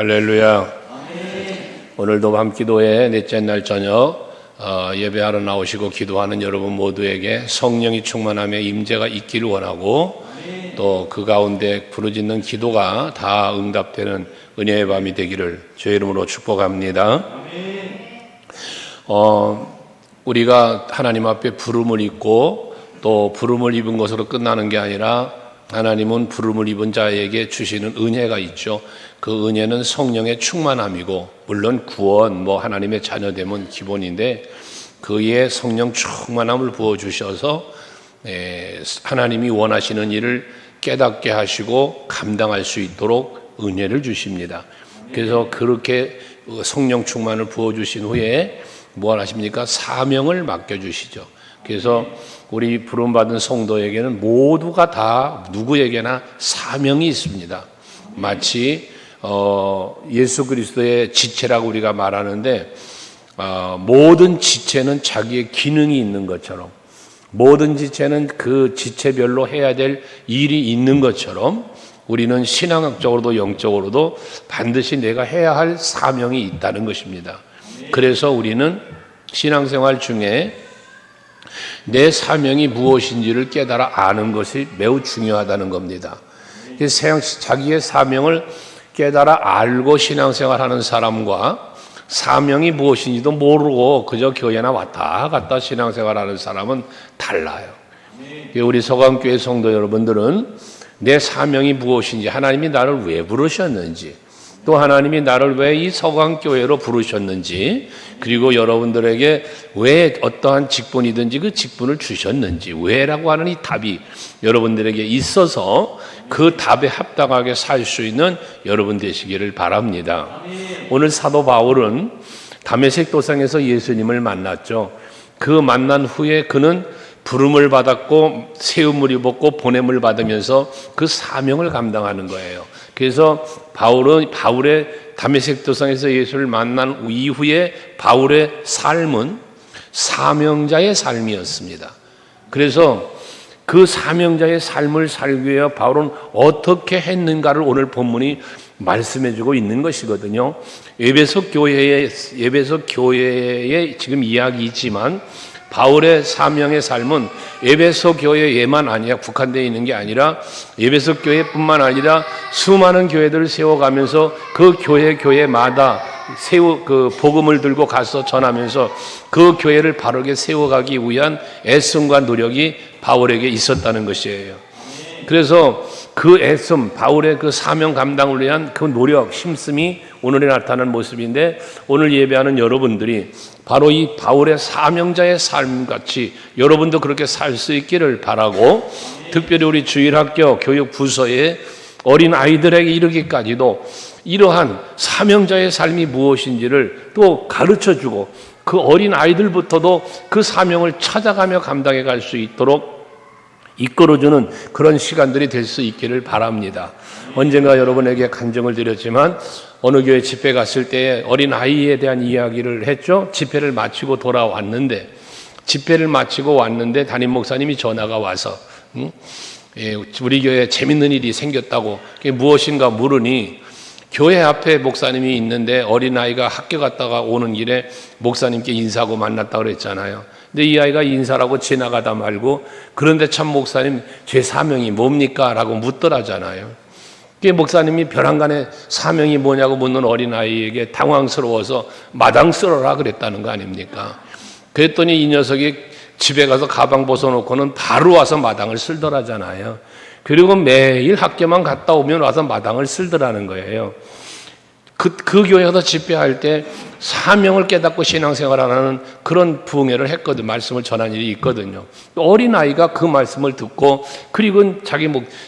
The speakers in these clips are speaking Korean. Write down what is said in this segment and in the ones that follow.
할렐루야. 오늘도 밤기도회 넷째 날 저녁 예배하러 나오시고 기도하는 여러분 모두에게 성령이 충만함의 임재가 있기를 원하고 또 그 가운데 부르짖는 기도가 다 응답되는 은혜의 밤이 되기를 주의 이름으로 축복합니다. 우리가 하나님 앞에 부름을 입고 또 부름을 입은 것으로 끝나는 게 아니라 하나님은 부름을 입은 자에게 주시는 은혜가 있죠. 그 은혜는 성령의 충만함이고 물론 구원, 하나님의 자녀됨은 기본인데 그의 성령 충만함을 부어주셔서 하나님이 원하시는 일을 깨닫게 하시고 감당할 수 있도록 은혜를 주십니다. 그래서 그렇게 성령 충만을 부어주신 후에 뭘 하십니까? 사명을 맡겨주시죠. 그래서 우리 부름받은 성도에게는 모두가 다 누구에게나 사명이 있습니다. 마치 예수 그리스도의 지체라고 우리가 말하는데 모든 지체는 자기의 기능이 있는 것처럼 모든 지체는 그 지체별로 해야 될 일이 있는 것처럼 우리는 신앙학적으로도 영적으로도 반드시 내가 해야 할 사명이 있다는 것입니다. 그래서 우리는 신앙생활 중에 내 사명이 무엇인지를 깨달아 아는 것이 매우 중요하다는 겁니다. 자기의 사명을 깨달아 알고 신앙생활하는 사람과 사명이 무엇인지도 모르고 그저 교회나 왔다 갔다 신앙생활하는 사람은 달라요. 우리 서강교회 성도 여러분들은 내 사명이 무엇인지, 하나님이 나를 왜 부르셨는지, 또 하나님이 나를 왜 이 서강교회로 부르셨는지, 그리고 여러분들에게 왜 어떠한 직분이든지 그 직분을 주셨는지, 왜라고 하는 이 답이 여러분들에게 있어서 그 답에 합당하게 살 수 있는 여러분 되시기를 바랍니다. 오늘 사도 바울은 다메섹 도상에서 예수님을 만났죠. 그 만난 후에 그는 부름을 받았고 세움을 입었고 보냄을 받으면서 그 사명을 감당하는 거예요. 그래서 바울의 다메섹 도상에서 예수를 만난 이후에 바울의 삶은 사명자의 삶이었습니다. 그래서 그 사명자의 삶을 살기 위해 바울은 어떻게 했는가를 오늘 본문이 말씀해주고 있는 것이거든요. 에베소 교회의 지금 이야기이지만 바울의 사명의 삶은 에베소 교회에만 국한되어 있는 게 아니라 에베소 교회뿐만 아니라 수많은 교회들을 세워가면서 그 교회마다 그 복음을 들고 가서 전하면서 그 교회를 바르게 세워가기 위한 애씀과 노력이 바울에게 있었다는 것이에요. 그래서 그 애씀, 바울의 그 사명 감당을 위한 그 노력, 힘씀이 오늘에 나타난 모습인데 오늘 예배하는 여러분들이 바로 이 바울의 사명자의 삶같이 여러분도 그렇게 살 수 있기를 바라고 특별히 우리 주일학교 교육부서에 어린 아이들에게 이르기까지도 이러한 사명자의 삶이 무엇인지를 또 가르쳐주고 그 어린 아이들부터도 그 사명을 찾아가며 감당해 갈 수 있도록 이끌어주는 그런 시간들이 될 수 있기를 바랍니다. 언젠가 여러분에게 간증을 드렸지만 어느 교회 집회 갔을 때 어린 아이에 대한 이야기를 했죠. 집회를 마치고 집회를 마치고 왔는데 담임 목사님이 전화가 와서 우리 교회에 재밌는 일이 생겼다고 그게 무엇인가 물으니 교회 앞에 목사님이 있는데 어린아이가 학교 갔다가 오는 길에 목사님께 인사하고 만났다고 그랬잖아요. 근데 이 아이가 인사라고 지나가다 말고 그런데 참 목사님 제 사명이 뭡니까? 라고 묻더라잖아요. 그게 목사님이 벼랑간의 사명이 뭐냐고 묻는 어린아이에게 당황스러워서 마당 쓸어라 그랬다는 거 아닙니까? 그랬더니 이 녀석이 집에 가서 가방 벗어놓고는 바로 와서 마당을 쓸더라잖아요. 그리고 매일 학교만 갔다 오면 와서 마당을 쓸더라는 거예요. 그 교회 가서 집회할 때 사명을 깨닫고 신앙생활하는 그런 부흥회를 했거든. 말씀을 전한 일이 있거든요. 어린아이가 그 말씀을 듣고 그리고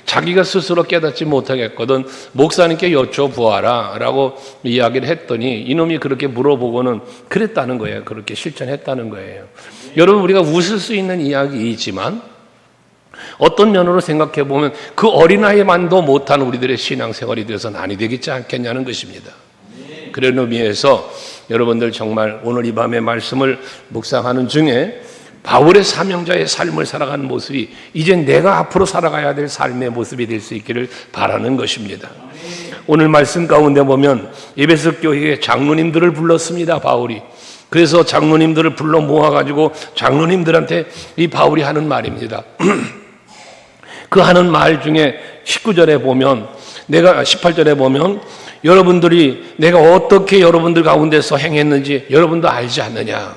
자기가 스스로 깨닫지 못하겠거든 목사님께 여쭤보아라 라고 이야기를 했더니 이놈이 그렇게 물어보고는 그랬다는 거예요. 그렇게 실천했다는 거예요. 여러분 우리가 웃을 수 있는 이야기이지만 어떤 면으로 생각해 보면 그 어린아이만도 못한 우리들의 신앙생활이 되어서는 아니 되겠지 않겠냐는 것입니다. 그런 의미에서 여러분들 정말 오늘 이 밤의 말씀을 묵상하는 중에 바울의 사명자의 삶을 살아가는 모습이 이제 내가 앞으로 살아가야 될 삶의 모습이 될 수 있기를 바라는 것입니다. 오늘 말씀 가운데 보면 에베소 교회의 장로님들을 불렀습니다, 바울이. 그래서 장로님들을 불러 모아가지고 장로님들한테 이 바울이 하는 말입니다. 그 하는 말 중에 19절에 보면, 18절에 보면, 여러분들이 내가 어떻게 여러분들 가운데서 행했는지 여러분도 알지 않느냐.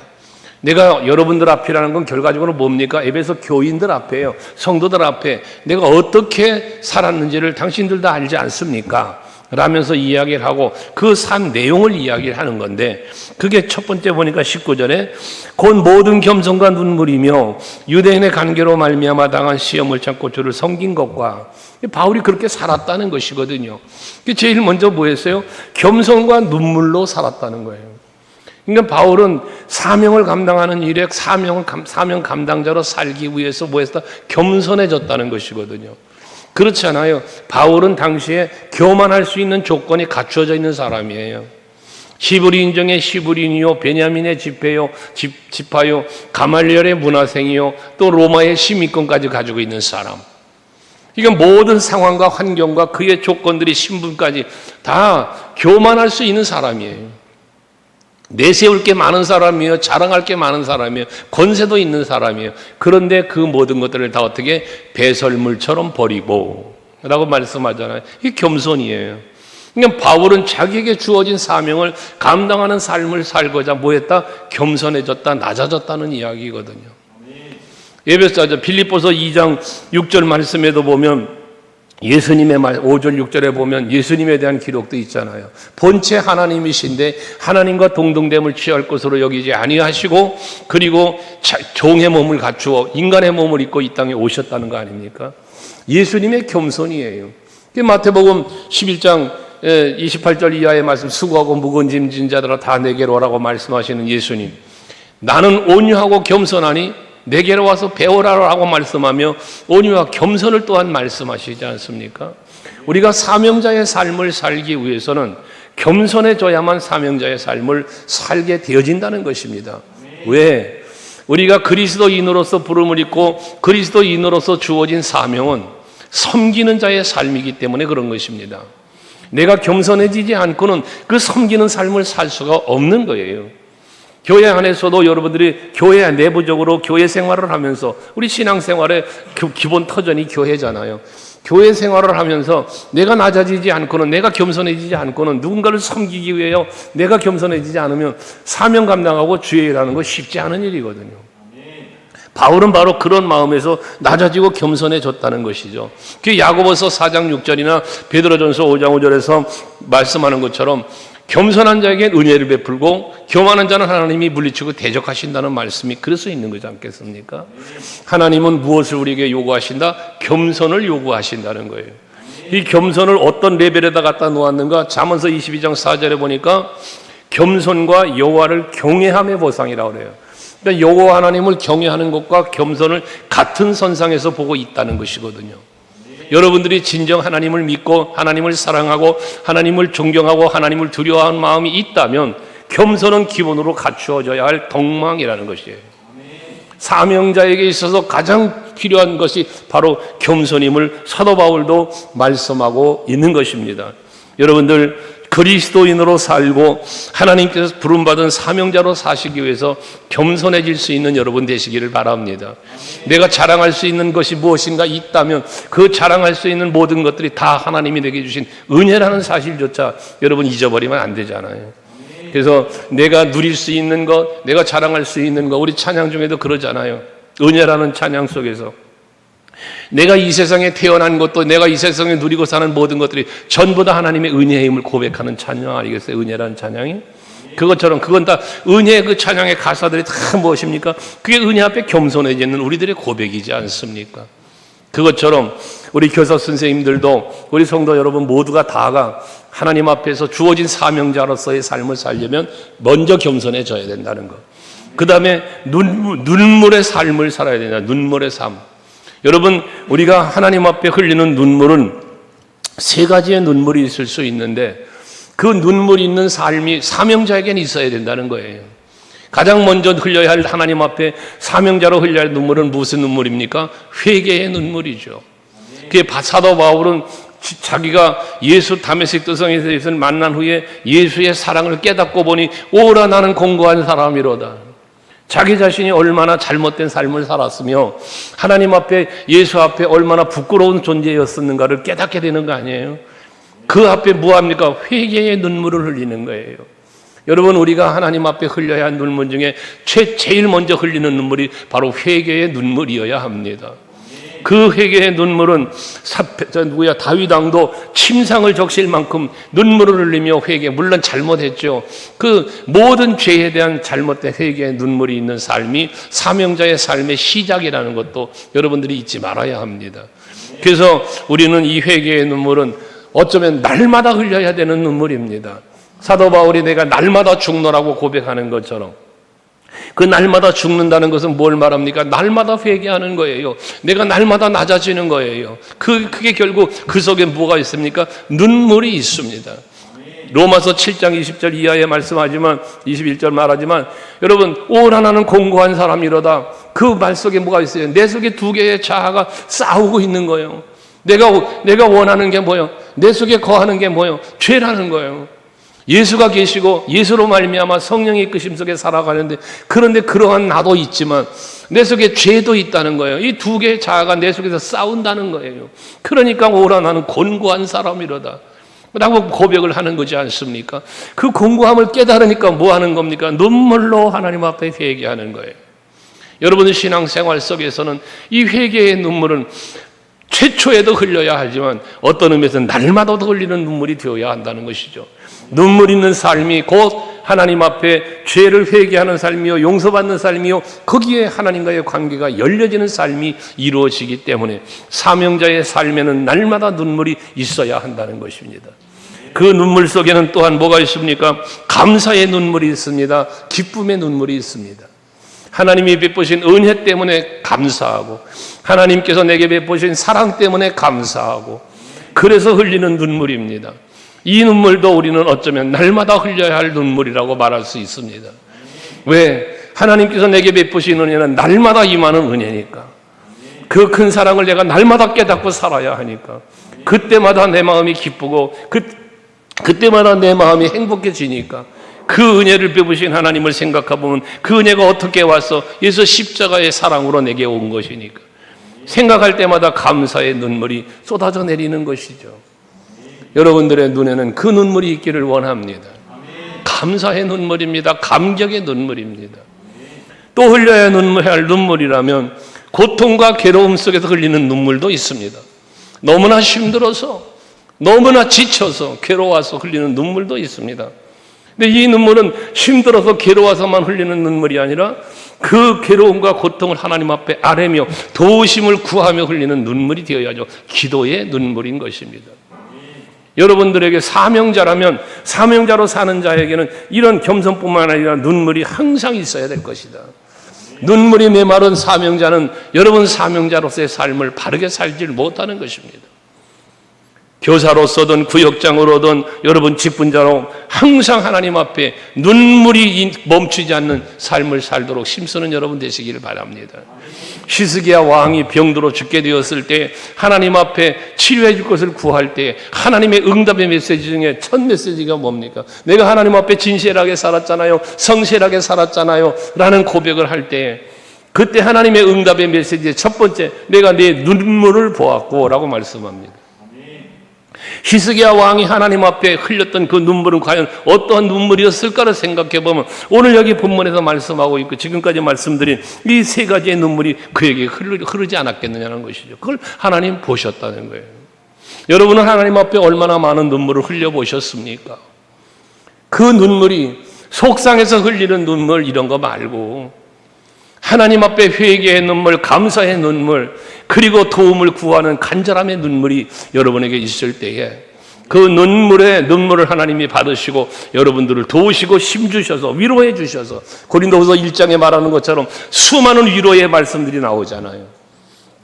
내가 여러분들 앞이라는 건 결과적으로 뭡니까? 에베소 교인들 앞에요. 성도들 앞에 내가 어떻게 살았는지를 당신들도 알지 않습니까? 라면서 이야기를 하고 그 산 내용을 이야기를 하는 건데, 그게 첫 번째 보니까 19절에 곧 모든 겸손과 눈물이며 유대인의 관계로 말미암아 당한 시험을 참고 주를 섬긴 것과, 바울이 그렇게 살았다는 것이거든요. 제일 먼저 뭐였어요? 겸손과 눈물로 살았다는 거예요. 그러니까 바울은 사명을 감당하는 일에 사명 감당자로 살기 위해서 뭐했다? 겸손해졌다는 것이거든요. 그렇지 않아요. 바울은 당시에 교만할 수 있는 조건이 갖추어져 있는 사람이에요. 히브리 인정의 히브리인이요, 베냐민의 지파요, 가말리엘의 문화생이요, 또 로마의 시민권까지 가지고 있는 사람. 이건 모든 상황과 환경과 그의 조건들이, 신분까지 다 교만할 수 있는 사람이에요. 내세울 게 많은 사람이에요. 자랑할 게 많은 사람이에요. 권세도 있는 사람이에요. 그런데 그 모든 것들을 다 어떻게 배설물처럼 버리고 라고 말씀하잖아요. 이게 겸손이에요. 그러니까 바울은 자기에게 주어진 사명을 감당하는 삶을 살고자 뭐했다? 겸손해졌다, 낮아졌다는 이야기거든요. 빌립보서 2장 6절 말씀에도 보면 예수님의 말, 5절 6절에 보면 예수님에 대한 기록도 있잖아요. 본체 하나님이신데 하나님과 동등됨을 취할 것으로 여기지 아니하시고, 그리고 종의 몸을 갖추어 인간의 몸을 입고 이 땅에 오셨다는 거 아닙니까? 예수님의 겸손이에요. 마태복음 11장 28절 이하의 말씀, 수고하고 무거운 짐진 자들아 다 내게로 오라고 말씀하시는 예수님. 나는 온유하고 겸손하니 내게로 와서 배우라라고 말씀하며 온유와 겸손을 또한 말씀하시지 않습니까? 우리가 사명자의 삶을 살기 위해서는 겸손해져야만 사명자의 삶을 살게 되어진다는 것입니다. 왜? 우리가 그리스도인으로서 부름을 입고 그리스도인으로서 주어진 사명은 섬기는 자의 삶이기 때문에 그런 것입니다. 내가 겸손해지지 않고는 그 섬기는 삶을 살 수가 없는 거예요. 교회 안에서도 여러분들이 교회 내부적으로 교회 생활을 하면서, 우리 신앙생활의 기본 터전이 교회잖아요. 교회 생활을 하면서 내가 낮아지지 않고는, 내가 겸손해지지 않고는, 누군가를 섬기기 위해요, 내가 겸손해지지 않으면 사명 감당하고 주의 일하는 거 쉽지 않은 일이거든요. 바울은 바로 그런 마음에서 낮아지고 겸손해졌다는 것이죠. 그 야고보서 4장 6절이나 베드로전서 5장 5절에서 말씀하는 것처럼 겸손한 자에게 은혜를 베풀고 교만한 자는 하나님이 물리치고 대적하신다는 말씀이 그래서 있는 거지 않겠습니까? 하나님은 무엇을 우리에게 요구하신다? 겸손을 요구하신다는 거예요. 이 겸손을 어떤 레벨에다 갖다 놓았는가? 잠언서 22장 4절에 보니까 겸손과 여호와를 경외함의 보상이라고 그래요. 그러니까 여호와 하나님을 경외하는 것과 겸손을 같은 선상에서 보고 있다는 것이거든요. 여러분들이 진정 하나님을 믿고 하나님을 사랑하고 하나님을 존경하고 하나님을 두려워하는 마음이 있다면 겸손은 기본으로 갖추어져야 할 덕망이라는 것이에요. 사명자에게 있어서 가장 필요한 것이 바로 겸손임을 사도 바울도 말씀하고 있는 것입니다. 여러분들 그리스도인으로 살고 하나님께서 부름받은 사명자로 사시기 위해서 겸손해질 수 있는 여러분 되시기를 바랍니다. 내가 자랑할 수 있는 것이 무엇인가 있다면 그 자랑할 수 있는 모든 것들이 다 하나님이 내게 주신 은혜라는 사실조차 여러분 잊어버리면 안 되잖아요. 그래서 내가 누릴 수 있는 것, 내가 자랑할 수 있는 것, 우리 찬양 중에도 그러잖아요. 은혜라는 찬양 속에서 내가 이 세상에 태어난 것도, 내가 이 세상에 누리고 사는 모든 것들이 전부 다 하나님의 은혜의 힘을 고백하는 찬양 아니겠어요? 은혜라는 찬양이? 그것처럼 그건 다 은혜의 그 찬양의 가사들이 다 무엇입니까? 그게 은혜 앞에 겸손해지는 우리들의 고백이지 않습니까? 그것처럼 우리 교사 선생님들도, 우리 성도 여러분 모두가 다가 하나님 앞에서 주어진 사명자로서의 삶을 살려면 먼저 겸손해져야 된다는 것. 그 다음에 눈물의 삶을 살아야 된다. 눈물의 삶. 여러분, 우리가 하나님 앞에 흘리는 눈물은 세 가지의 눈물이 있을 수 있는데 그 눈물이 있는 삶이 사명자에게는 있어야 된다는 거예요. 가장 먼저 흘려야 할 하나님 앞에 사명자로 흘려야 할 눈물은 무슨 눈물입니까? 회개의 눈물이죠. 그게 사도 바울은 자기가 예수 다메섹 도성에서 예수를 만난 후에 예수의 사랑을 깨닫고 보니 오라 나는 공고한 사람이로다. 자기 자신이 얼마나 잘못된 삶을 살았으며 하나님 앞에 예수 앞에 얼마나 부끄러운 존재였었는가를 깨닫게 되는 거 아니에요? 그 앞에 뭐합니까? 회개의 눈물을 흘리는 거예요. 여러분, 우리가 하나님 앞에 흘려야 할 눈물 중에 제일 먼저 흘리는 눈물이 바로 회개의 눈물이어야 합니다. 그 회개의 눈물은 다윗 왕도 침상을 적실 만큼 눈물을 흘리며 회개, 물론 잘못했죠. 그 모든 죄에 대한 잘못된 회개의 눈물이 있는 삶이 사명자의 삶의 시작이라는 것도 여러분들이 잊지 말아야 합니다. 그래서 우리는 이 회개의 눈물은 어쩌면 날마다 흘려야 되는 눈물입니다. 사도 바울이 내가 날마다 죽노라고 고백하는 것처럼 그 날마다 죽는다는 것은 뭘 말합니까? 날마다 회개하는 거예요. 내가 날마다 낮아지는 거예요. 그게 결국 그 속에 뭐가 있습니까? 눈물이 있습니다. 로마서 7장 20절 이하에 말씀하지만 21절 말하지만 여러분, 오라 나는 공고한 사람이로다. 그 말 속에 뭐가 있어요? 내 속에 두 개의 자아가 싸우고 있는 거예요. 내가 원하는 게 뭐예요? 내 속에 거하는 게 뭐예요? 죄라는 거예요. 예수가 계시고 예수로 말미암아 성령의 이끄심 속에 살아가는데, 그런데 그러한 나도 있지만 내 속에 죄도 있다는 거예요. 이 두 개의 자아가 내 속에서 싸운다는 거예요. 그러니까 오라 나는 곤고한 사람이로다 라고 고백을 하는 거지 않습니까? 그 곤고함을 깨달으니까 뭐 하는 겁니까? 눈물로 하나님 앞에 회개하는 거예요. 여러분의 신앙생활 속에서는 이 회개의 눈물은 최초에도 흘려야 하지만 어떤 의미에서는 날마다도 흘리는 눈물이 되어야 한다는 것이죠. 눈물 있는 삶이 곧 하나님 앞에 죄를 회개하는 삶이요, 용서받는 삶이요, 거기에 하나님과의 관계가 열려지는 삶이 이루어지기 때문에 사명자의 삶에는 날마다 눈물이 있어야 한다는 것입니다. 그 눈물 속에는 또한 뭐가 있습니까? 감사의 눈물이 있습니다. 기쁨의 눈물이 있습니다. 하나님이 베푸신 은혜 때문에 감사하고 하나님께서 내게 베푸신 사랑 때문에 감사하고, 그래서 흘리는 눈물입니다. 이 눈물도 우리는 어쩌면 날마다 흘려야 할 눈물이라고 말할 수 있습니다. 왜? 하나님께서 내게 베푸신 은혜는 날마다 임하는 은혜니까. 그 큰 사랑을 내가 날마다 깨닫고 살아야 하니까. 그때마다 내 마음이 기쁘고 그때마다 내 마음이 행복해지니까. 그 은혜를 베푸신 하나님을 생각해보면 그 은혜가 어떻게 와서 예수 십자가의 사랑으로 내게 온 것이니까. 생각할 때마다 감사의 눈물이 쏟아져 내리는 것이죠. 여러분들의 눈에는 그 눈물이 있기를 원합니다. 감사의 눈물입니다. 감격의 눈물입니다. 또 흘려야 할 눈물이라면 고통과 괴로움 속에서 흘리는 눈물도 있습니다. 너무나 힘들어서, 너무나 지쳐서, 괴로워서 흘리는 눈물도 있습니다. 근데 이 눈물은 힘들어서 괴로워서만 흘리는 눈물이 아니라 그 괴로움과 고통을 하나님 앞에 아뢰며 도우심을 구하며 흘리는 눈물이 되어야죠. 기도의 눈물인 것입니다. 여러분들에게 사명자라면, 사명자로 사는 자에게는 이런 겸손뿐만 아니라 눈물이 항상 있어야 될 것이다. 눈물이 메마른 사명자는 여러분 사명자로서의 삶을 바르게 살지 못하는 것입니다. 교사로서든 구역장으로든 여러분 직분자로 항상 하나님 앞에 눈물이 멈추지 않는 삶을 살도록 힘쓰는 여러분 되시기를 바랍니다. 히스기야 왕이 병들어 죽게 되었을 때 하나님 앞에 치료해 줄 것을 구할 때 하나님의 응답의 메시지 중에 첫 메시지가 뭡니까? 내가 하나님 앞에 진실하게 살았잖아요, 성실하게 살았잖아요 라는 고백을 할 때, 그때 하나님의 응답의 메시지의 첫 번째, 내가 내 눈물을 보았고 라고 말씀합니다. 히스기야 왕이 하나님 앞에 흘렸던 그 눈물은 과연 어떠한 눈물이었을까를 생각해 보면 오늘 여기 본문에서 말씀하고 있고 지금까지 말씀드린 이 세 가지의 눈물이 그에게 흐르지 않았겠느냐는 것이죠. 그걸 하나님 보셨다는 거예요. 여러분은 하나님 앞에 얼마나 많은 눈물을 흘려보셨습니까? 그 눈물이 속상해서 흘리는 눈물 이런 거 말고 하나님 앞에 회개의 눈물, 감사의 눈물, 그리고 도움을 구하는 간절함의 눈물이 여러분에게 있을 때에 그 눈물을 하나님이 받으시고 여러분들을 도우시고 힘주셔서 위로해 주셔서, 고린도후서 1장에 말하는 것처럼 수많은 위로의 말씀들이 나오잖아요.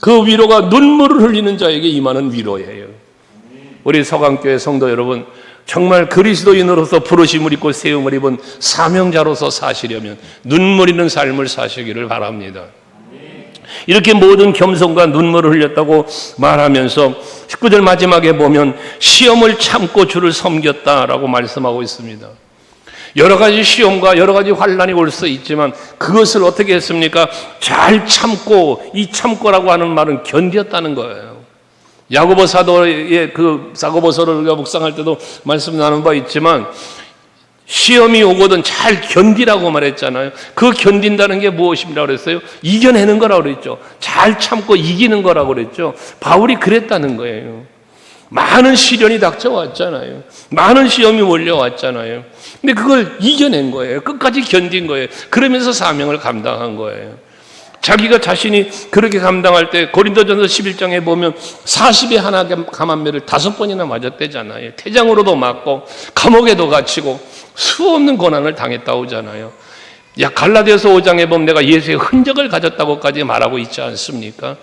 그 위로가 눈물을 흘리는 자에게 임하는 위로예요. 우리 서강교회 성도 여러분, 정말 그리스도인으로서 부르심을 입고 세움을 입은 사명자로서 사시려면 눈물 있는 삶을 사시기를 바랍니다. 이렇게 모든 겸손과 눈물을 흘렸다고 말하면서 19절 마지막에 보면 시험을 참고 주를 섬겼다라고 말씀하고 있습니다. 여러 가지 시험과 여러 가지 환난이 올 수 있지만 그것을 어떻게 했습니까? 잘 참고, 이 참고라고 하는 말은 견뎠다는 거예요. 야고보 사도의 그 야고보서를 우리가 묵상할 때도 말씀 나눈 바 있지만 시험이 오거든 잘 견디라고 말했잖아요. 그 견딘다는 게 무엇이라고 그랬어요? 이겨내는 거라고 그랬죠. 잘 참고 이기는 거라고 그랬죠. 바울이 그랬다는 거예요. 많은 시련이 닥쳐왔잖아요. 많은 시험이 몰려왔잖아요. 근데 그걸 이겨낸 거예요. 끝까지 견딘 거예요. 그러면서 사명을 감당한 거예요. 자기가 자신이 그렇게 감당할 때 고린도전서 11장에 보면 40에 하나 감한매를 5번이나 맞았대잖아요. 태장으로도 맞고 감옥에도 갇히고 수없는 고난을 당했다고 하잖아요. 갈라디아서 5장에 보면 내가 예수의 흔적을 가졌다고까지 말하고 있지 않습니까?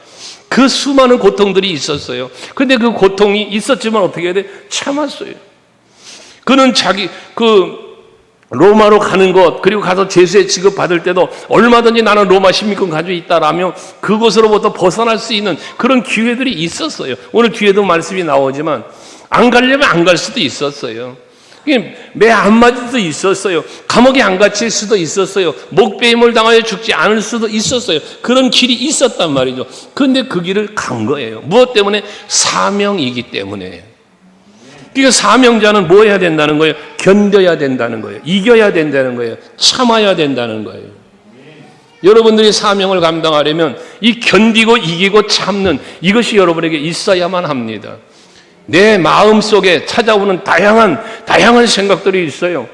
그 수많은 고통들이 있었어요. 근데 그 고통이 있었지만 어떻게 해야 돼? 참았어요. 그는 로마로 가는 것, 그리고 가서 제수의 취급 받을 때도 얼마든지 나는 로마 시민권 가지고 있다라며 그곳으로부터 벗어날 수 있는 그런 기회들이 있었어요. 오늘 뒤에도 말씀이 나오지만 안 가려면 안 갈 수도 있었어요. 매 안 맞을 수도 있었어요. 감옥에 안 갇힐 수도 있었어요. 목배임을 당하여 죽지 않을 수도 있었어요. 그런 길이 있었단 말이죠. 그런데 그 길을 간 거예요. 무엇 때문에? 사명이기 때문에. 그러니까 사명자는 뭐 해야 된다는 거예요? 견뎌야 된다는 거예요. 이겨야 된다는 거예요. 참아야 된다는 거예요. 여러분들이 사명을 감당하려면 이 견디고 이기고 참는 이것이 여러분에게 있어야만 합니다. 내 마음속에 찾아오는 다양한 생각들이 있어요.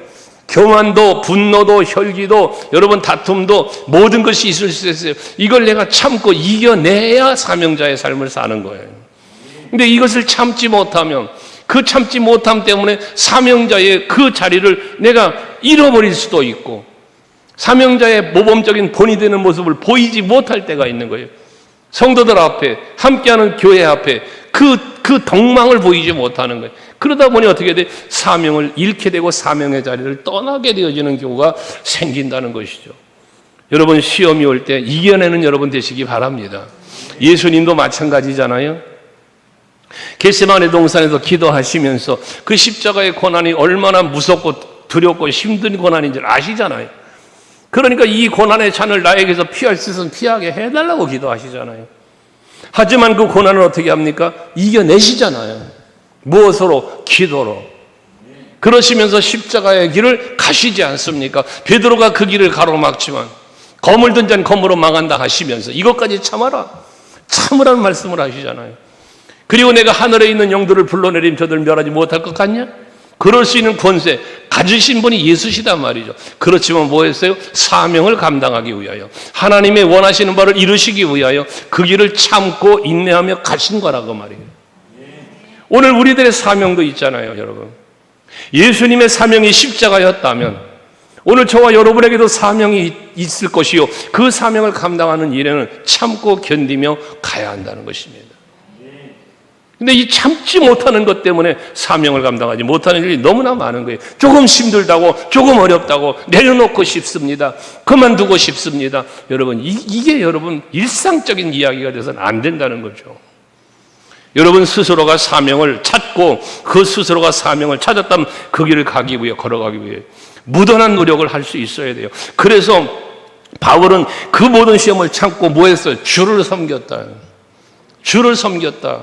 교만도, 분노도, 혈기도, 여러분 다툼도 모든 것이 있을 수 있어요. 이걸 내가 참고 이겨내야 사명자의 삶을 사는 거예요. 근데 이것을 참지 못하면 그 참지 못함 때문에 사명자의 그 자리를 내가 잃어버릴 수도 있고 사명자의 모범적인 본이 되는 모습을 보이지 못할 때가 있는 거예요. 성도들 앞에, 함께하는 교회 앞에 그 덕망을 보이지 못하는 거예요. 그러다 보니 어떻게 돼? 사명을 잃게 되고 사명의 자리를 떠나게 되어지는 경우가 생긴다는 것이죠. 여러분 시험이 올 때 이겨내는 여러분 되시기 바랍니다. 예수님도 마찬가지잖아요. 겟세마네 동산에서 기도하시면서 그 십자가의 고난이 얼마나 무섭고 두렵고 힘든 고난인 줄 아시잖아요. 그러니까 이 고난의 잔을 나에게서 피할 수 있으면 피하게 해달라고 기도하시잖아요. 하지만 그 고난을 어떻게 합니까? 이겨내시잖아요. 무엇으로? 기도로. 그러시면서 십자가의 길을 가시지 않습니까? 베드로가 그 길을 가로막지만 검을 든 자는 검으로 망한다 하시면서 이것까지 참아라. 참으라는 말씀을 하시잖아요. 그리고 내가 하늘에 있는 영들을 불러내리면 저들 멸하지 못할 것 같냐? 그럴 수 있는 권세 가지신 분이 예수시단 말이죠. 그렇지만 뭐 했어요? 사명을 감당하기 위하여 하나님의 원하시는 바를 이루시기 위하여 그 길을 참고 인내하며 가신 거라고 말이에요. 오늘 우리들의 사명도 있잖아요, 여러분. 예수님의 사명이 십자가였다면 오늘 저와 여러분에게도 사명이 있을 것이요 그 사명을 감당하는 일에는 참고 견디며 가야 한다는 것입니다. 근데 이 참지 못하는 것 때문에 사명을 감당하지 못하는 일이 너무나 많은 거예요. 조금 힘들다고, 조금 어렵다고 내려놓고 싶습니다. 그만두고 싶습니다. 여러분, 이게 여러분 일상적인 이야기가 돼서는 안 된다는 거죠. 여러분 스스로가 사명을 찾고 그 스스로가 사명을 찾았다면 그 길을 가기 위해, 걸어가기 위해 무던한 노력을 할 수 있어야 돼요. 그래서 바울은 그 모든 시험을 참고 뭐 했어요? 주를 섬겼다. 주를 섬겼다.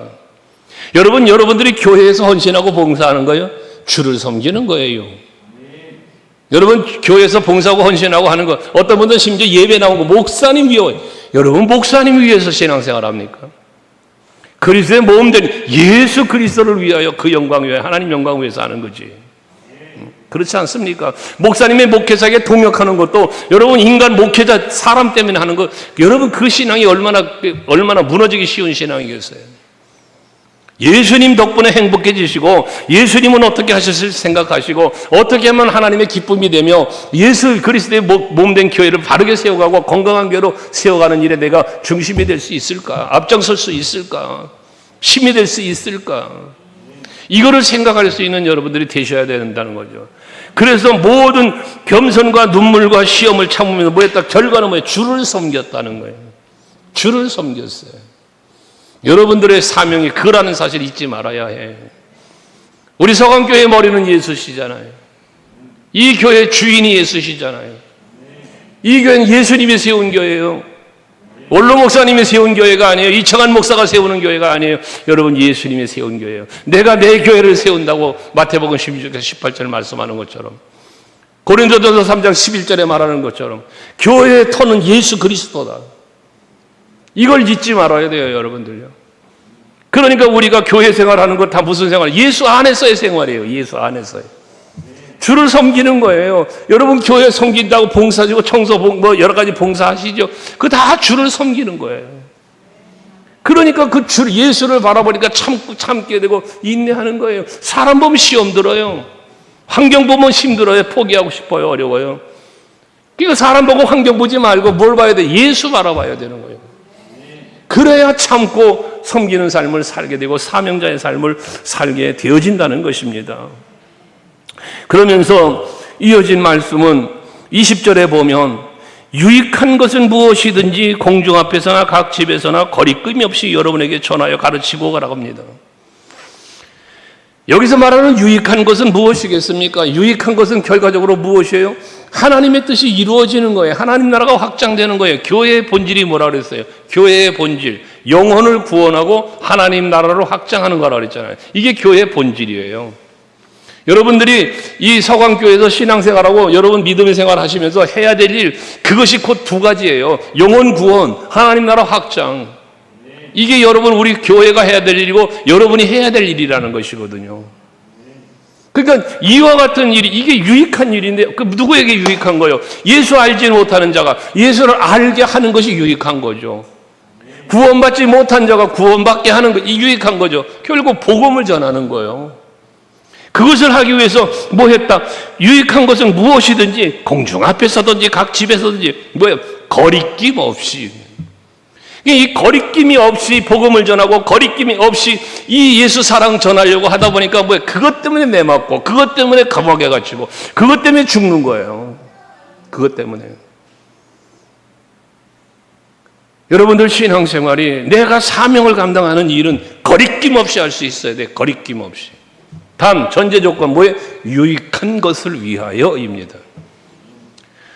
여러분들이 교회에서 헌신하고 봉사하는 거예요? 주를 섬기는 거예요. 여러분 교회에서 봉사하고 헌신하고 하는 거 어떤 분들은 심지어 예배 나오고 목사님 위해 여러분 목사님 위해서 신앙생활 합니까? 그리스도의 몸된 예수 그리스도를 위하여 그 영광 위하여 하나님 영광 위해서 하는 거지. 그렇지 않습니까? 목사님의 목회자에게 동역하는 것도 여러분 인간 목회자 사람 때문에 하는 거 여러분 그 신앙이 얼마나 무너지기 쉬운 신앙이겠어요. 예수님 덕분에 행복해지시고 예수님은 어떻게 하셨을 생각하시고 어떻게 하면 하나님의 기쁨이 되며 예수 그리스도의 몸된 교회를 바르게 세워가고 건강한 교회로 세워가는 일에 내가 중심이 될 수 있을까? 앞장설 수 있을까? 힘이 될 수 있을까? 이거를 생각할 수 있는 여러분들이 되셔야 된다는 거죠. 그래서 모든 겸손과 눈물과 시험을 참으면서 뭐했다? 결과는 뭐예요? 주를 섬겼다는 거예요. 주를 섬겼어요. 여러분들의 사명이 그라는 사실 잊지 말아야 해. 우리 서강교회 머리는 예수시잖아요. 이 교회 주인이 예수시잖아요. 이 교회는 예수님이 세운 교회예요. 원로 목사님이 세운 교회가 아니에요. 이청한 목사가 세우는 교회가 아니에요. 여러분, 예수님이 세운 교회예요. 내가 내 교회를 세운다고 마태복음 16장 18절 말씀하는 것처럼, 고린도전서 3장 11절에 말하는 것처럼 교회의 터는 예수 그리스도다. 이걸 잊지 말아야 돼요, 여러분들요. 그러니까 우리가 교회 생활하는 거 다 무슨 생활? 예수 안에서의 생활이에요. 예수 안에서의. 주를 섬기는 거예요. 여러분, 교회 섬긴다고 봉사지고 청소, 뭐 여러 가지 봉사하시죠. 그거 다 주를 섬기는 거예요. 그러니까 그 주 예수를 바라보니까 참게 되고 인내하는 거예요. 사람 보면 시험 들어요. 환경 보면 힘들어요. 포기하고 싶어요. 어려워요. 그러니까 사람 보고 환경 보지 말고 뭘 봐야 돼? 예수 바라봐야 되는 거예요. 그래야 참고 섬기는 삶을 살게 되고 사명자의 삶을 살게 되어진다는 것입니다. 그러면서 이어진 말씀은 20절에 보면 유익한 것은 무엇이든지 공중 앞에서나 각 집에서나 거리낌이 없이 여러분에게 전하여 가르치고 가라고 합니다. 여기서 말하는 유익한 것은 무엇이겠습니까? 유익한 것은 결과적으로 무엇이에요? 하나님의 뜻이 이루어지는 거예요. 하나님 나라가 확장되는 거예요. 교회의 본질이 뭐라 그랬어요? 교회의 본질, 영혼을 구원하고 하나님 나라로 확장하는 거라 그랬잖아요. 이게 교회의 본질이에요. 여러분들이 이 서강교회에서 신앙생활하고 여러분 믿음의 생활 하시면서 해야 될 일, 그것이 곧 두 가지예요. 영혼 구원, 하나님 나라 확장. 이게 여러분 우리 교회가 해야 될 일이고 여러분이 해야 될 일이라는 것이거든요. 그러니까 이와 같은 일이, 이게 유익한 일인데, 그 누구에게 유익한 거예요? 예수 알지 못하는 자가 예수를 알게 하는 것이 유익한 거죠. 구원받지 못한 자가 구원받게 하는 것, 이 유익한 거죠. 결국 복음을 전하는 거예요. 그것을 하기 위해서 뭐 했다? 유익한 것은 무엇이든지 공중 앞에서든지 각 집에서든지 뭐예요? 거리낌 없이. 이 거리낌이 없이 복음을 전하고 거리낌이 없이 이 예수 사랑 전하려고 하다 보니까 뭐예요? 그것 때문에 매맞고 그것 때문에 감옥에 갇히고 그것 때문에 죽는 거예요. 그것 때문에. 여러분들 신앙생활이 내가 사명을 감당하는 일은 거리낌 없이 할 수 있어야 돼. 거리낌 없이. 단 전제 조건 뭐예요? 유익한 것을 위하여입니다.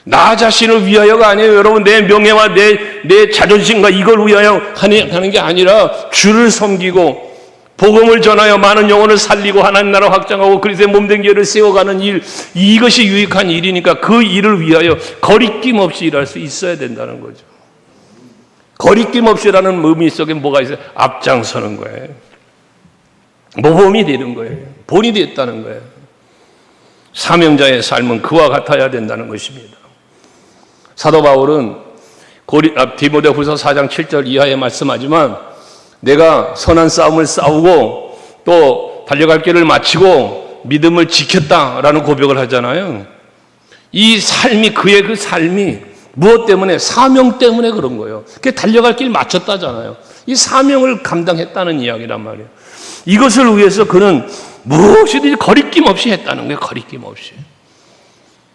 나 자신을 위하여가 아니에요. 여러분, 내 명예와 내 자존심과 이걸 위하여 하는 게 아니라 주를 섬기고 복음을 전하여 많은 영혼을 살리고 하나님 나라 확장하고 그리스도의 몸된 교회를 세워가는 일, 이것이 유익한 일이니까 그 일을 위하여 거리낌 없이 일할 수 있어야 된다는 거죠. 거리낌 없이라는 의미 속에 뭐가 있어요? 앞장서는 거예요. 모범이 되는 거예요. 본이 됐다는 거예요. 사명자의 삶은 그와 같아야 된다는 것입니다. 사도 바울은 디모데후서 4장 7절 이하에 말씀하지만 내가 선한 싸움을 싸우고 또 달려갈 길을 마치고 믿음을 지켰다라는 고백을 하잖아요. 이 삶이, 그의 그 삶이 무엇 때문에? 사명 때문에 그런 거예요. 그게 달려갈 길 마쳤다잖아요. 이 사명을 감당했다는 이야기란 말이에요. 이것을 위해서 그는 무엇이든지 거리낌 없이 했다는 거예요. 거리낌 없이.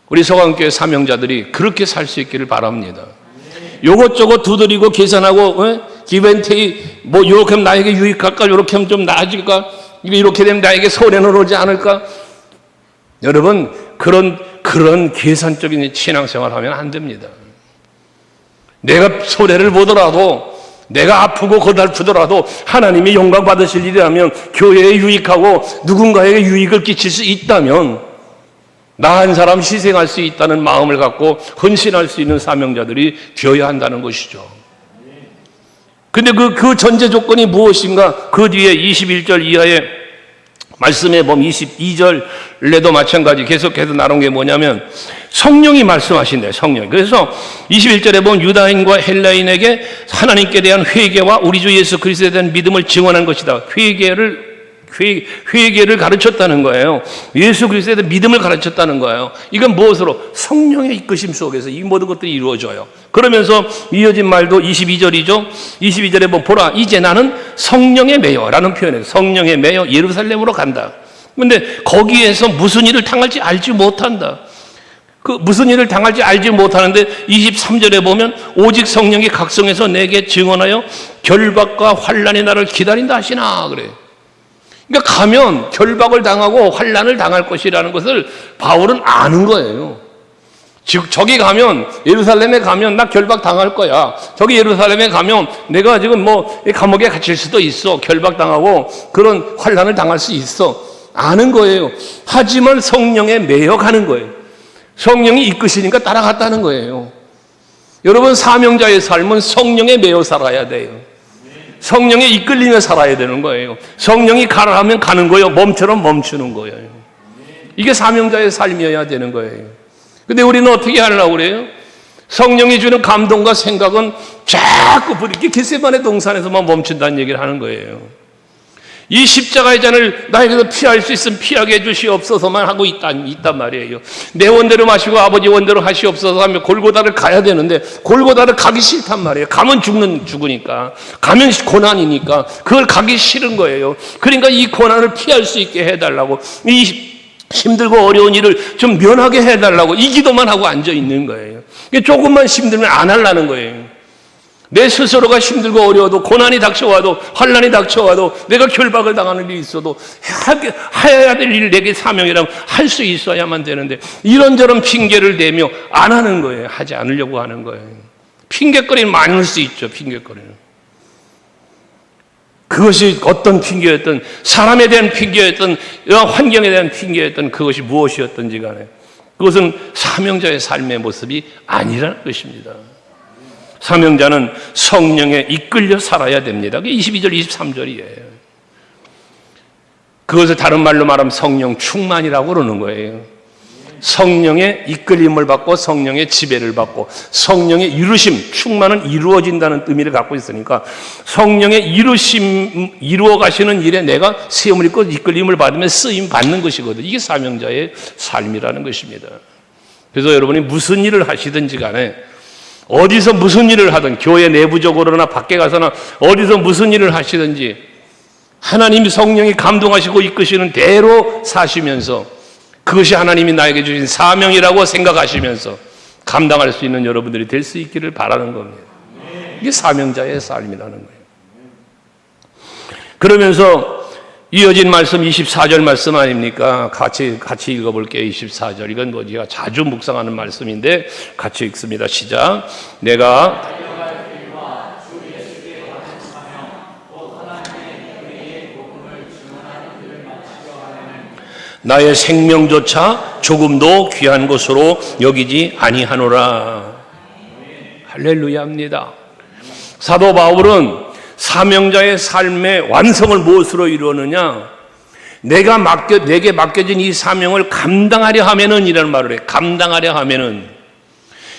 우리 서강교회 사명자들이 그렇게 살 수 있기를 바랍니다. 요것저것 두드리고 계산하고 기브앤테이 뭐 이렇게 하면 나에게 유익할까? 이렇게 하면 좀 나아질까? 이렇게 되면 나에게 손해는 오지 않을까? 여러분, 그런 계산적인 신앙생활 하면 안 됩니다. 내가 손해를 보더라도, 내가 아프고 고달프더라도 하나님이 영광 받으실 일이라면, 교회에 유익하고 누군가에게 유익을 끼칠 수 있다면 나 한 사람 희생할 수 있다는 마음을 갖고 헌신할 수 있는 사명자들이 되어야 한다는 것이죠. 근데 그 전제 조건이 무엇인가? 그 뒤에 21절 이하의 말씀에 보면 22절에도 마찬가지 계속해서 나눈 게 뭐냐면 성령이 말씀하신대요. 성령. 그래서 21절에 보면 유다인과 헬라인에게 하나님께 대한 회개와 우리 주 예수 그리스도에 대한 믿음을 증언한 것이다. 회개를 가르쳤다는 거예요. 예수 그리스도에 대한 믿음을 가르쳤다는 거예요. 이건 무엇으로? 성령의 이끄심 속에서 이 모든 것들이 이루어져요. 그러면서 이어진 말도 22절이죠. 22절에 보면 보라, 이제 나는 성령에 매여라는 표현이에요. 성령에 매여 예루살렘으로 간다. 그런데 거기에서 무슨 일을 당할지 알지 못한다. 그 무슨 일을 당할지 알지 못하는데 23절에 보면 오직 성령이 각성해서 내게 증언하여 결박과 환난이 나를 기다린다 하시나 그래. 그러니까 가면 결박을 당하고 환난을 당할 것이라는 것을 바울은 아는 거예요. 즉 저기 가면 예루살렘에 가면 나 결박 당할 거야. 저기 예루살렘에 가면 내가 지금 뭐 감옥에 갇힐 수도 있어. 결박 당하고 그런 환난을 당할 수 있어. 아는 거예요. 하지만 성령에 매여 가는 거예요. 성령이 이끄시니까 따라갔다는 거예요. 여러분 사명자의 삶은 성령에 매여 살아야 돼요. 성령에 이끌리며 살아야 되는 거예요. 성령이 가라 하면 가는 거예요. 멈추면 멈추는 거예요. 이게 사명자의 삶이어야 되는 거예요. 근데 우리는 어떻게 하려고 그래요? 성령이 주는 감동과 생각은 자꾸 이렇게 겟세마네 동산에서만 멈춘다는 얘기를 하는 거예요. 이 십자가의 잔을 나에게서 피할 수 있으면 피하게 해주시옵소서만 하고 있단 말이에요. 내 원대로 마시고 아버지 원대로 하시옵소서 하며 골고다를 가야 되는데 골고다를 가기 싫단 말이에요. 가면 죽으니까. 가면 고난이니까 그걸 가기 싫은 거예요. 그러니까 이 고난을 피할 수 있게 해달라고, 이 힘들고 어려운 일을 좀 면하게 해달라고 이 기도만 하고 앉아있는 거예요. 조금만 힘들면 안 하려는 거예요. 내 스스로가 힘들고 어려워도 고난이 닥쳐와도 환난이 닥쳐와도 내가 결박을 당하는 일이 있어도 해야 될 일 내게 사명이라면 할 수 있어야만 되는데 이런저런 핑계를 대며 안 하는 거예요. 하지 않으려고 하는 거예요. 핑계거리는 많을 수 있죠. 핑계거리는. 그것이 어떤 핑계였든 사람에 대한 핑계였든 환경에 대한 핑계였든 그것이 무엇이었든지 간에 그것은 사명자의 삶의 모습이 아니라는 것입니다. 사명자는 성령에 이끌려 살아야 됩니다. 그게 22절 23절이에요. 그것을 다른 말로 말하면 성령 충만이라고 그러는 거예요. 성령의 이끌림을 받고 성령의 지배를 받고 성령의 이루심, 충만은 이루어진다는 의미를 갖고 있으니까 성령의 이루어 가시는 일에 내가 세움을 입고 이끌림을 받으면 쓰임 받는 것이거든요. 이게 사명자의 삶이라는 것입니다. 그래서 여러분이 무슨 일을 하시든지 간에 어디서 무슨 일을 하든 교회 내부적으로나 밖에 가서나 어디서 무슨 일을 하시든지 하나님이 성령이 감동하시고 이끄시는 대로 사시면서 그것이 하나님이 나에게 주신 사명이라고 생각하시면서 감당할 수 있는 여러분들이 될 수 있기를 바라는 겁니다. 이게 사명자의 삶이라는 거예요. 그러면서 이어진 말씀 24절 말씀 아닙니까? 같이 읽어볼게요. 24절. 이건 뭐 제가 자주 묵상하는 말씀인데 같이 읽습니다. 시작. 내가 나의 생명조차 조금도 귀한 것으로 여기지 아니하노라. 할렐루야입니다. 사도 바울은 사명자의 삶의 완성을 무엇으로 이루느냐? 내게 맡겨진 이 사명을 감당하려 하면은 이라는 말을 해요. 감당하려 하면은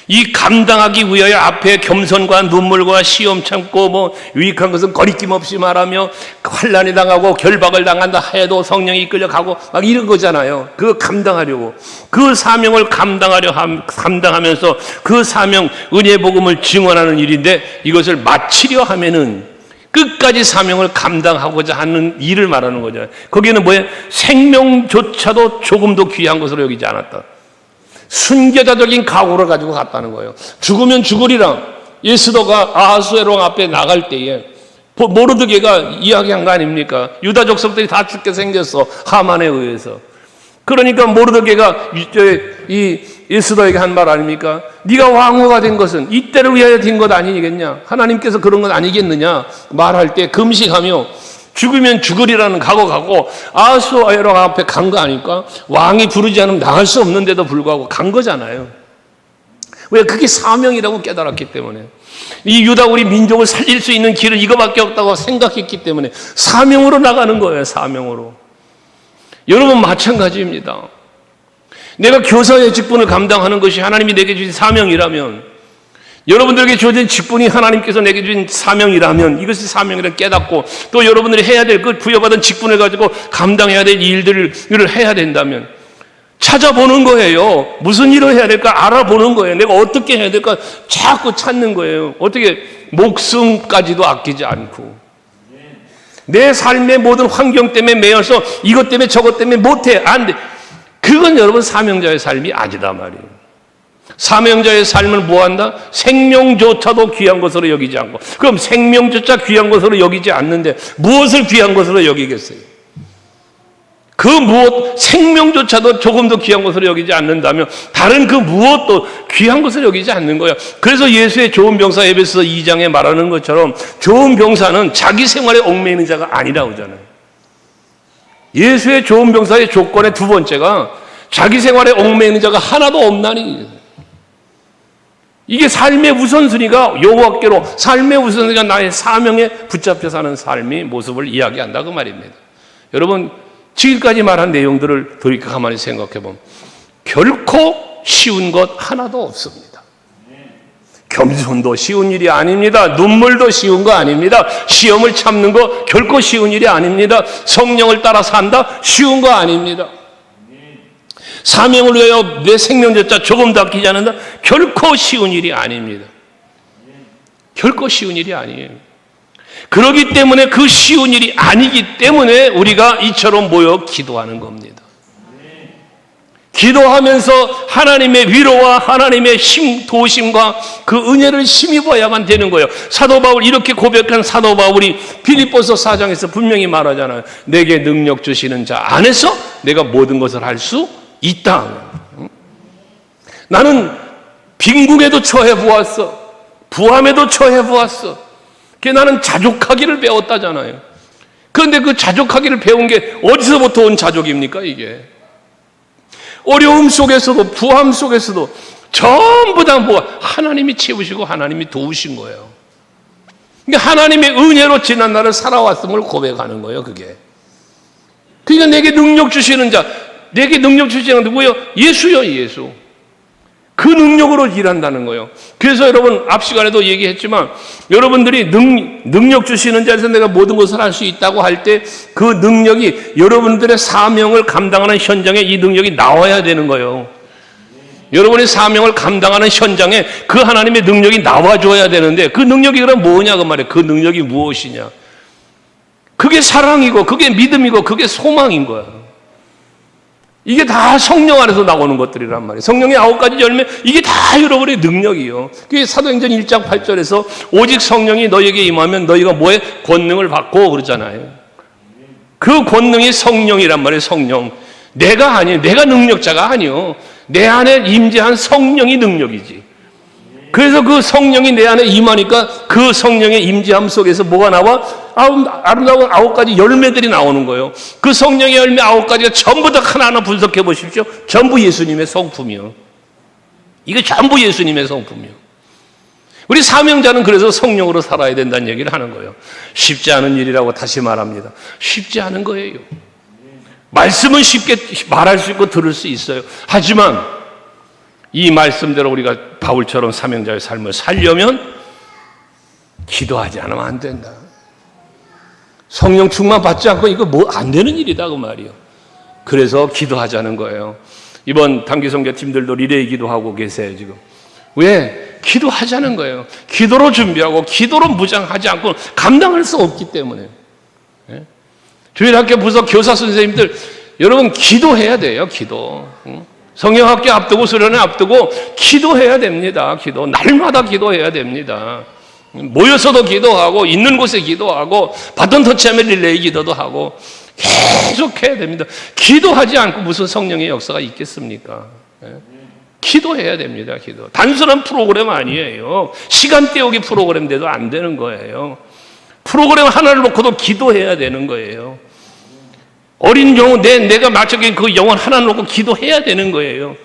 이 감당하기 위하여 앞에 겸손과 눈물과 시험 참고 뭐 유익한 것은 거리낌 없이 말하며 환난이 당하고 결박을 당한다 해도 성령이 이끌려가고 막 이런 거잖아요. 그거 감당하려고 그 사명을 감당하면서 그 사명 은혜 복음을 증언하는 일인데 이것을 마치려 하면은 끝까지 사명을 감당하고자 하는 일을 말하는 거죠. 거기에는 뭐예요? 생명조차도 조금도 귀한 것으로 여기지 않았다. 순교자적인 각오를 가지고 갔다는 거예요. 죽으면 죽으리라. 예스더가 아하수에로 앞에 나갈 때에 모르드게가 이야기한 거 아닙니까? 유다 족속들이 다 죽게 생겼어. 하만에 의해서. 그러니까 모르드게가 이 예스더에게 한 말 아닙니까? 네가 왕후가 된 것은 이때를 위하여 된 것 아니겠냐? 하나님께서 그런 것 아니겠느냐? 말할 때 금식하며 죽으면 죽으리라는 각오가고 아하수에로 앞에 간 거 아닙니까? 왕이 부르지 않으면 나갈 수 없는데도 불구하고 간 거잖아요. 왜? 그게 사명이라고 깨달았기 때문에. 이 유다 우리 민족을 살릴 수 있는 길은 이거밖에 없다고 생각했기 때문에 사명으로 나가는 거예요. 사명으로. 여러분 마찬가지입니다. 내가 교사의 직분을 감당하는 것이 하나님이 내게 주신 사명이라면, 여러분들에게 주어진 직분이 하나님께서 내게 주신 사명이라면 이것이 사명이라 깨닫고 또 여러분들이 해야 될 그 부여받은 직분을 가지고 감당해야 될 일들을 해야 된다면 찾아보는 거예요. 무슨 일을 해야 될까 알아보는 거예요. 내가 어떻게 해야 될까 자꾸 찾는 거예요. 어떻게 목숨까지도 아끼지 않고 내 삶의 모든 환경 때문에 매여서 이것 때문에 저것 때문에 못해 안 돼. 그건 여러분 사명자의 삶이 아니다 말이에요. 사명자의 삶을 뭐한다? 생명조차도 귀한 것으로 여기지 않고. 그럼 생명조차 귀한 것으로 여기지 않는데 무엇을 귀한 것으로 여기겠어요? 그 무엇, 생명조차도 조금 더 귀한 것으로 여기지 않는다면 다른 그 무엇도 귀한 것을 여기지 않는 거예요. 그래서 예수의 좋은 병사 에베소서 2장에 말하는 것처럼 좋은 병사는 자기 생활에 얽매이는 자가 아니라고 하잖아요. 예수의 좋은 병사의 조건의 두 번째가 자기 생활에 얽매이는 자가 하나도 없나니. 이게 삶의 우선순위가 여호와께로, 삶의 우선순위가 나의 사명에 붙잡혀 사는 삶의 모습을 이야기한다 그 말입니다. 여러분, 지금까지 말한 내용들을 돌이켜 가만히 생각해 보면 결코 쉬운 것 하나도 없습니다. 겸손도 쉬운 일이 아닙니다. 눈물도 쉬운 거 아닙니다. 시험을 참는 거 결코 쉬운 일이 아닙니다. 성령을 따라 산다 쉬운 거 아닙니다. 사명을 위하여 내 생명조차 조금도 아끼지 않는다 결코 쉬운 일이 아닙니다. 결코 쉬운 일이 아니에요. 그렇기 때문에 그 쉬운 일이 아니기 때문에 우리가 이처럼 모여 기도하는 겁니다. 기도하면서 하나님의 위로와 하나님의 도심과 그 은혜를 힘입어야만 되는 거예요. 사도 바울, 이렇게 고백한 사도 바울이 빌립보서 4장에서 분명히 말하잖아요. 내게 능력 주시는 자 안에서 내가 모든 것을 할 수 있다. 나는 빈궁에도 처해 보았어. 부함에도 처해 보았어. 나는 자족하기를 배웠다잖아요. 그런데 그 자족하기를 배운 게 어디서부터 온 자족입니까 이게? 어려움 속에서도 부함 속에서도 전부 다 하나님이 채우시고 하나님이 도우신 거예요. 그러니까 하나님의 은혜로 지난 날을 살아왔음을 고백하는 거예요. 그게. 그러니까 내게 능력 주시는 자, 내게 능력 주시는 자 누구예요? 예수요, 예수. 그 능력으로 일한다는 거예요. 그래서 여러분 앞 시간에도 얘기했지만 여러분들이 능력 주시는 자에서 내가 모든 것을 할 수 있다고 할 때 그 능력이 여러분들의 사명을 감당하는 현장에 이 능력이 나와야 되는 거예요. 여러분의 사명을 감당하는 현장에 그 하나님의 능력이 나와줘야 되는데 그 능력이 그럼 뭐냐 그 말이에요. 그 능력이 무엇이냐. 그게 사랑이고 그게 믿음이고 그게 소망인 거야. 이게 다 성령 안에서 나오는 것들이란 말이에요. 성령의 9가지 열매, 이게 다 여러분의 능력이에요. 그게 사도행전 1장 8절에서 오직 성령이 너에게 임하면 너희가 뭐에? 권능을 받고 그러잖아요. 그 권능이 성령이란 말이에요. 성령. 내가 아니에요. 내가 능력자가 아니에요. 내 안에 임재한 성령이 능력이지. 그래서 그 성령이 내 안에 임하니까 그 성령의 임재함 속에서 뭐가 나와? 아름다운 9가지 열매들이 나오는 거예요. 그 성령의 열매 9가지가 전부 다 하나하나 분석해 보십시오. 전부 예수님의 성품이요. 이게 전부 예수님의 성품이요. 우리 사명자는 그래서 성령으로 살아야 된다는 얘기를 하는 거예요. 쉽지 않은 일이라고 다시 말합니다. 쉽지 않은 거예요. 말씀은 쉽게 말할 수 있고 들을 수 있어요. 하지만 이 말씀대로 우리가 바울처럼 사명자의 삶을 살려면 기도하지 않으면 안 된다. 성령 충만 받지 않고 이거 뭐 안 되는 일이다 그 말이에요. 그래서 기도하자는 거예요. 이번 단기 선교 팀들도 리레이 기도하고 계세요 지금. 왜? 기도하자는 거예요. 기도로 준비하고 기도로 무장하지 않고 감당할 수 없기 때문에. 주일학교 부서 교사 선생님들 여러분 기도해야 돼요. 기도. 성경학교 앞두고 수련회 앞두고 기도해야 됩니다. 기도. 날마다 기도해야 됩니다. 모여서도 기도하고 있는 곳에 기도하고 바톤 터치하면 릴레이 기도도 하고 계속 해야 됩니다. 기도하지 않고 무슨 성령의 역사가 있겠습니까? 기도해야 됩니다. 기도. 단순한 프로그램 아니에요. 시간 때우기 프로그램 돼도 안 되는 거예요. 프로그램 하나를 놓고도 기도해야 되는 거예요. 어린 영혼, 내가 맡겨진 그 영혼 하나 놓고 기도해야 되는 거예요.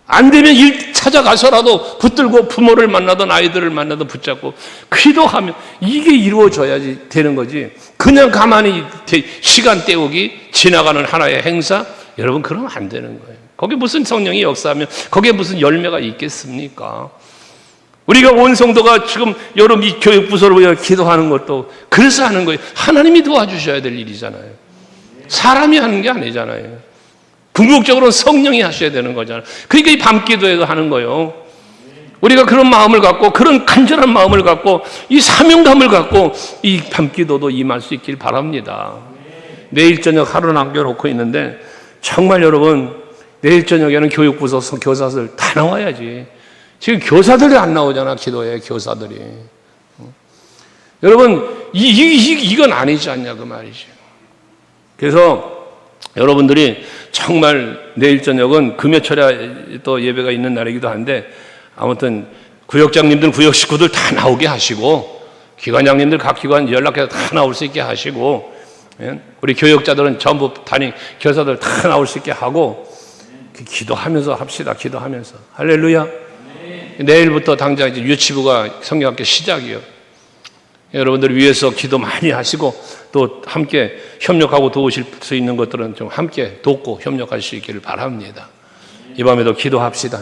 안 되면 일 찾아가서라도 붙들고 부모를 만나든 아이들을 만나든 붙잡고 기도하면 이게 이루어져야지 되는 거지. 그냥 가만히 시간 때우기, 지나가는 하나의 행사, 여러분 그러면 안 되는 거예요. 거기에 무슨 성령이 역사하면 거기에 무슨 열매가 있겠습니까? 우리가 온 성도가 지금 여러분 이 교육부서를 위해 기도하는 것도 그래서 하는 거예요. 하나님이 도와주셔야 될 일이잖아요. 사람이 하는 게 아니잖아요. 궁극적으로는 성령이 하셔야 되는 거잖아요. 그러니까 이 밤기도에도 하는 거예요. 우리가 그런 마음을 갖고 그런 간절한 마음을 갖고 이 사명감을 갖고 이 밤기도도 임할 수 있길 바랍니다. 내일 저녁 하루 남겨놓고 있는데 정말 여러분 내일 저녁에는 교육부서 교사들 다 나와야지. 지금 교사들이 안 나오잖아, 기도에, 교사들이. 여러분, 이건 아니지 않냐, 그 말이지. 그래서 여러분들이 정말 내일 저녁은 금요철에 또 예배가 있는 날이기도 한데, 아무튼 구역장님들, 구역 식구들 다 나오게 하시고, 기관장님들 각 기관 연락해서 다 나올 수 있게 하시고, 우리 교역자들은 전부 담임 교사들 다 나올 수 있게 하고, 기도하면서 합시다. 기도하면서. 할렐루야. 내일부터 당장 이제 유치부가 성경학교 시작이에요. 여러분들 위해서 기도 많이 하시고, 또 함께 협력하고 도우실 수 있는 것들은 좀 함께 돕고 협력할 수 있기를 바랍니다. 이 밤에도 기도합시다.